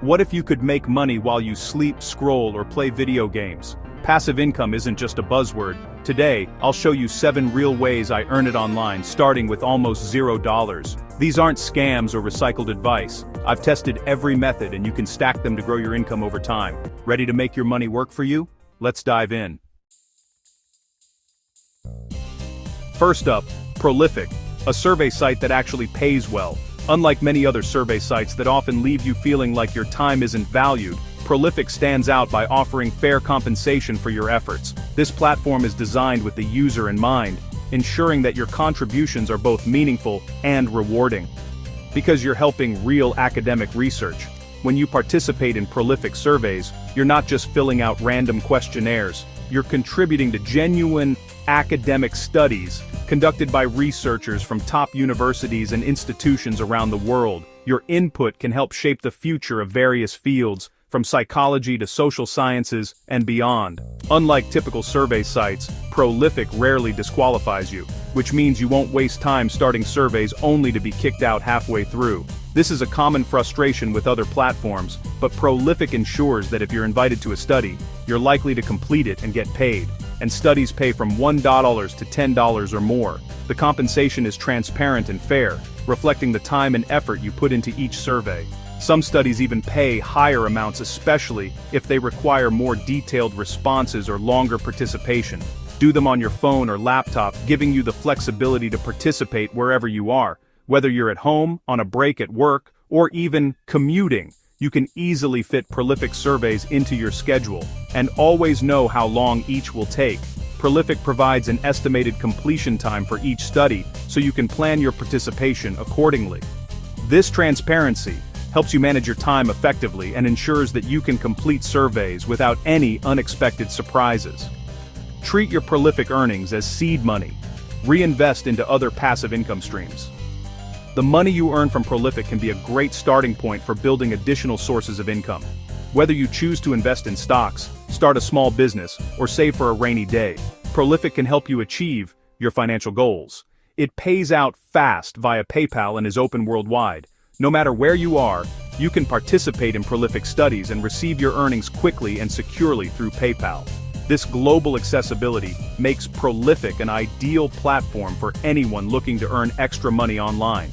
What if you could make money while you sleep, scroll, or play video games? Passive income isn't just a buzzword. Today, I'll show you 7 real ways I earn it online, starting with almost $0. These aren't scams or recycled advice. I've tested every method and you can stack them to grow your income over time. Ready to make your money work for you? Let's dive in. First up, Prolific, a survey site that actually pays well. Unlike many other survey sites that often leave you feeling like your time isn't valued, Prolific stands out by offering fair compensation for your efforts. This platform is designed with the user in mind, ensuring that your contributions are both meaningful and rewarding. Because you're helping real academic research. When you participate in Prolific surveys, you're not just filling out random questionnaires. You're contributing to genuine academic studies conducted by researchers from top universities and institutions around the world. Your input can help shape the future of various fields, from psychology to social sciences and beyond. Unlike typical survey sites, Prolific rarely disqualifies you, which means you won't waste time starting surveys only to be kicked out halfway through. This is a common frustration with other platforms, but Prolific ensures that if you're invited to a study, you're likely to complete it and get paid. And studies pay from $1 to $10 or more. The compensation is transparent and fair, reflecting the time and effort you put into each survey. Some studies even pay higher amounts, especially if they require more detailed responses or longer participation. Do them on your phone or laptop, giving you the flexibility to participate wherever you are. Whether you're at home, on a break at work, or even commuting, you can easily fit Prolific surveys into your schedule, and always know how long each will take. Prolific provides an estimated completion time for each study, so you can plan your participation accordingly. This transparency helps you manage your time effectively and ensures that you can complete surveys without any unexpected surprises. Treat your Prolific earnings as seed money. Reinvest into other passive income streams. The money you earn from Prolific can be a great starting point for building additional sources of income. Whether you choose to invest in stocks, start a small business, or save for a rainy day, Prolific can help you achieve your financial goals. It pays out fast via PayPal and is open worldwide. No matter where you are, you can participate in Prolific studies and receive your earnings quickly and securely through PayPal. This global accessibility makes Prolific an ideal platform for anyone looking to earn extra money online.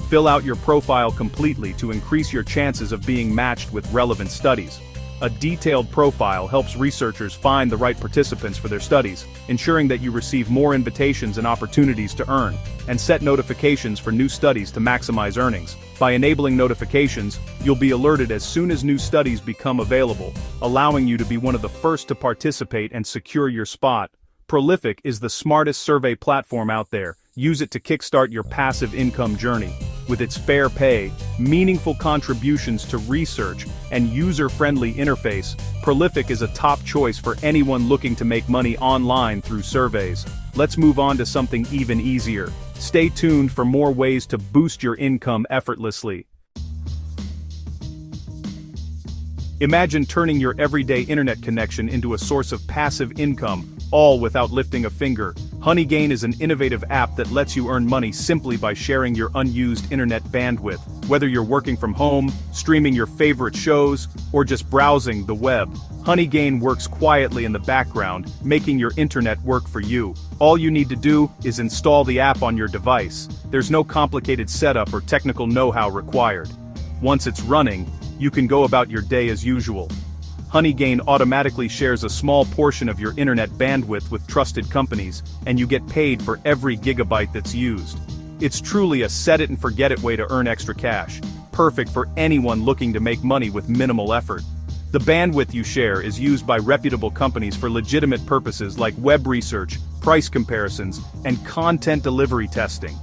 Fill out your profile completely to increase your chances of being matched with relevant studies. A detailed profile helps researchers find the right participants for their studies, ensuring that you receive more invitations and opportunities to earn, and set notifications for new studies to maximize earnings. By enabling notifications, you'll be alerted as soon as new studies become available, allowing you to be one of the first to participate and secure your spot. Prolific is the smartest survey platform out there. Use it to kickstart your passive income journey. With its fair pay, meaningful contributions to research, and user-friendly interface, Prolific is a top choice for anyone looking to make money online through surveys. Let's move on to something even easier. Stay tuned for more ways to boost your income effortlessly. Imagine turning your everyday internet connection into a source of passive income, all without lifting a finger. Honeygain is an innovative app that lets you earn money simply by sharing your unused internet bandwidth. Whether you're working from home, streaming your favorite shows, or just browsing the web, Honeygain works quietly in the background, making your internet work for you. All you need to do is install the app on your device. There's no complicated setup or technical know-how required. Once it's running, you can go about your day as usual. Honeygain automatically shares a small portion of your internet bandwidth with trusted companies, and you get paid for every gigabyte that's used. It's truly a set-it-and-forget-it way to earn extra cash, perfect for anyone looking to make money with minimal effort. The bandwidth you share is used by reputable companies for legitimate purposes like web research, price comparisons, and content delivery testing.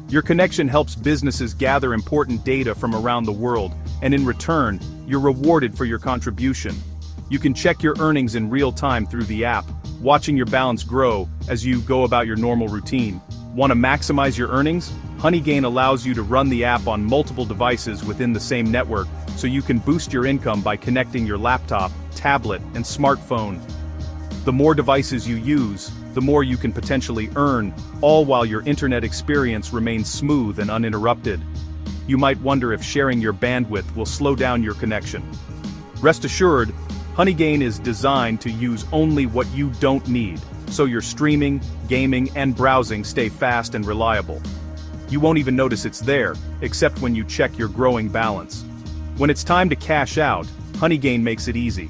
Your connection helps businesses gather important data from around the world, and in return, you're rewarded for your contribution. You can check your earnings in real time through the app, watching your balance grow as you go about your normal routine. Want to maximize your earnings? Honeygain allows you to run the app on multiple devices within the same network, so you can boost your income by connecting your laptop, tablet, and smartphone. The more devices you use, the more you can potentially earn, all while your internet experience remains smooth and uninterrupted. you might wonder if sharing your bandwidth will slow down your connection. Rest assured, Honeygain is designed to use only what you don't need, so your streaming, gaming, and browsing stay fast and reliable. You won't even notice it's there, except when you check your growing balance. When it's time to cash out, Honeygain makes it easy.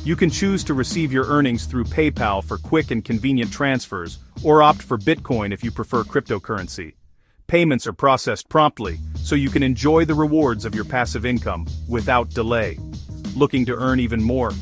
You can choose to receive your earnings through PayPal for quick and convenient transfers, or opt for Bitcoin if you prefer cryptocurrency. Payments are processed promptly, so you can enjoy the rewards of your passive income without delay. Looking to earn even more?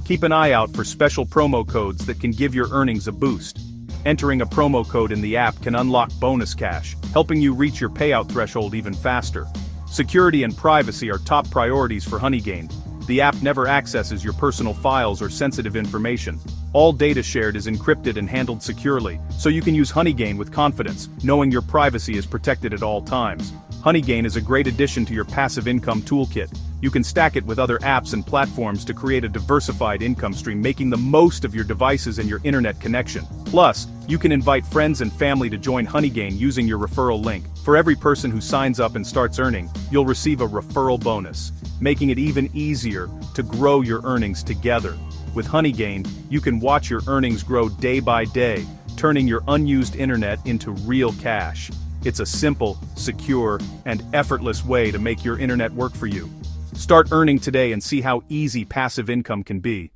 Keep an eye out for special promo codes that can give your earnings a boost. Entering a promo code in the app can unlock bonus cash, helping you reach your payout threshold even faster. Security and privacy are top priorities for Honeygain. The app never accesses your personal files or sensitive information. All data shared is encrypted and handled securely, so you can use Honeygain with confidence, knowing your privacy is protected at all times. Honeygain is a great addition to your passive income toolkit. You can stack it with other apps and platforms to create a diversified income stream, making the most of your devices and your internet connection. Plus, you can invite friends and family to join Honeygain using your referral link. For every person who signs up and starts earning, you'll receive a referral bonus, making it even easier to grow your earnings together. With Honeygain, you can watch your earnings grow day by day, turning your unused internet into real cash. It's a simple, secure, and effortless way to make your internet work for you. Start earning today and see how easy passive income can be.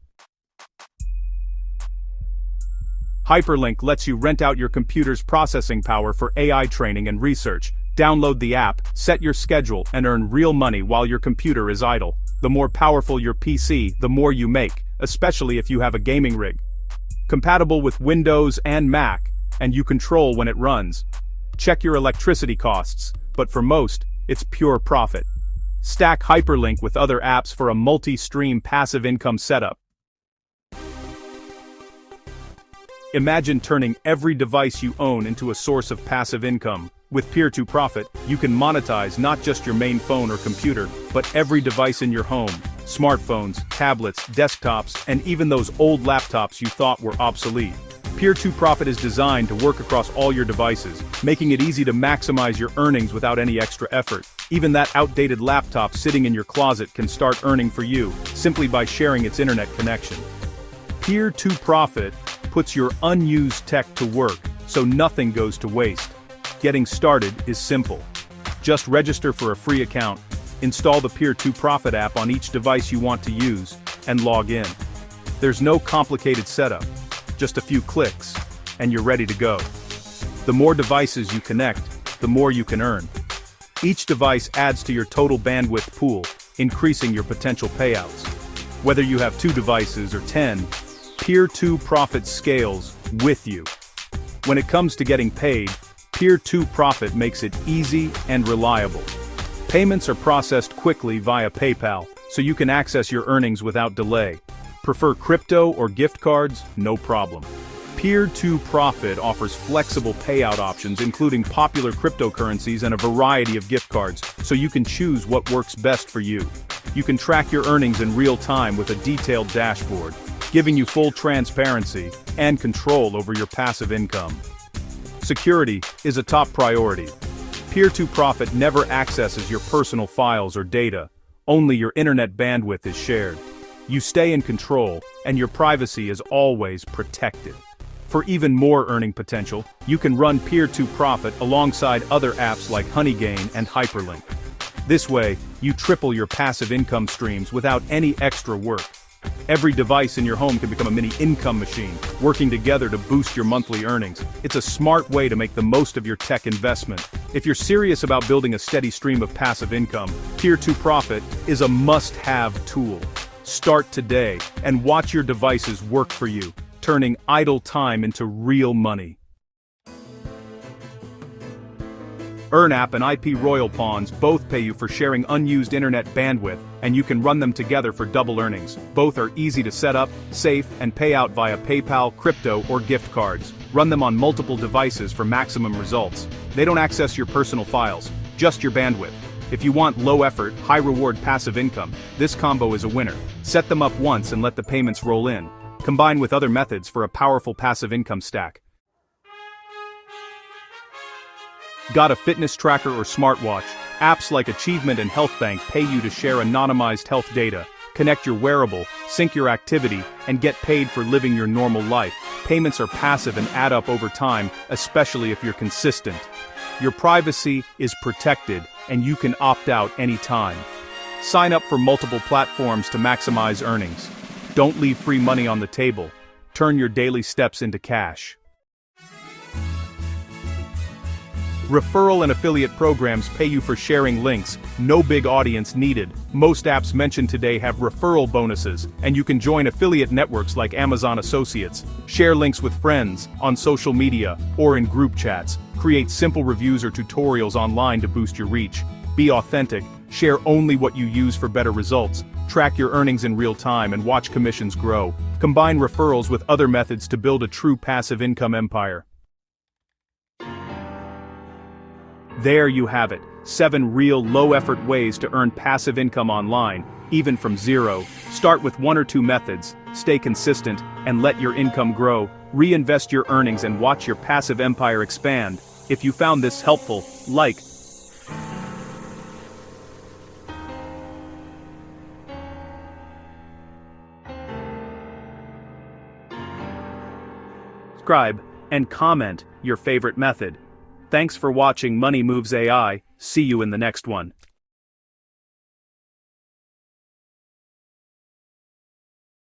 Hyperlink lets you rent out your computer's processing power for AI training and research. Download the app, set your schedule, and earn real money while your computer is idle. The more powerful your PC, the more you make, especially if you have a gaming rig. Compatible with Windows and Mac, and you control when it runs. Check your electricity costs, but for most, it's pure profit. Stack Hyperlink with other apps for a multi-stream passive income setup. Imagine turning every device you own into a source of passive income. With Peer-to-Profit, you can monetize not just your main phone or computer, but every device in your home. Smartphones, tablets, desktops, and even those old laptops you thought were obsolete. Peer-to-Profit is designed to work across all your devices, making it easy to maximize your earnings without any extra effort. Even that outdated laptop sitting in your closet can start earning for you, simply by sharing its internet connection. Peer-to-Profit puts your unused tech to work, so nothing goes to waste. Getting started is simple. Just register for a free account, install the Peer-to-Profit app on each device you want to use, and log in. There's no complicated setup. Just a few clicks, and you're ready to go. The more devices you connect, the more you can earn. Each device adds to your total bandwidth pool, increasing your potential payouts. Whether you have 2 devices or 10, Peer-to-Profit scales with you. When it comes to getting paid, Peer-to-Profit makes it easy and reliable. Payments are processed quickly via PayPal, so you can access your earnings without delay. Prefer crypto or gift cards? No problem. Peer-to-Profit offers flexible payout options including popular cryptocurrencies and a variety of gift cards, so you can choose what works best for you. You can track your earnings in real time with a detailed dashboard, giving you full transparency and control over your passive income. Security is a top priority. Peer-to-Profit never accesses your personal files or data. Only your internet bandwidth is shared. You stay in control, and your privacy is always protected. For even more earning potential, you can run Peer-to-Profit alongside other apps like Honeygain and Hyperlink. This way, you triple your passive income streams without any extra work. Every device in your home can become a mini income machine, working together to boost your monthly earnings. It's a smart way to make the most of your tech investment. If you're serious about building a steady stream of passive income, Peer-to-Profit is a must-have tool. Start today and watch your devices work for you, turning idle time into real money. EarnApp and IP Royal Pawns both pay you for sharing unused internet bandwidth, and you can run them together for double earnings. Both are easy to set up, safe, and pay out via PayPal, crypto, or gift cards. Run them on multiple devices for maximum results. They don't access your personal files, just your bandwidth. If you want low-effort, high-reward passive income, this combo is a winner. Set them up once and let the payments roll in. Combine with other methods for a powerful passive income stack. Got a fitness tracker or smartwatch? Apps like Achievement and Health Bank pay you to share anonymized health data, connect your wearable, sync your activity, and get paid for living your normal life. Payments are passive and add up over time, especially if you're consistent. Your privacy is protected, and you can opt out anytime. Sign up for multiple platforms to maximize earnings. Don't leave free money on the table. Turn your daily steps into cash. Referral and affiliate programs pay you for sharing links, no big audience needed. Most apps mentioned today have referral bonuses, and you can join affiliate networks like Amazon Associates. Share links with friends, on social media, or in group chats. Create simple reviews or tutorials online to boost your reach. Be authentic, share only what you use for better results. Track your earnings in real time and watch commissions grow. Combine referrals with other methods to build a true passive income empire. There you have it, 7 real low-effort ways to earn passive income online, even from zero. Start with 1 or 2 methods, stay consistent, and let your income grow. Reinvest your earnings and watch your passive empire expand. If you found this helpful, like, subscribe, and comment your favorite method. Thanks for watching Money Moves AI. See you in the next one.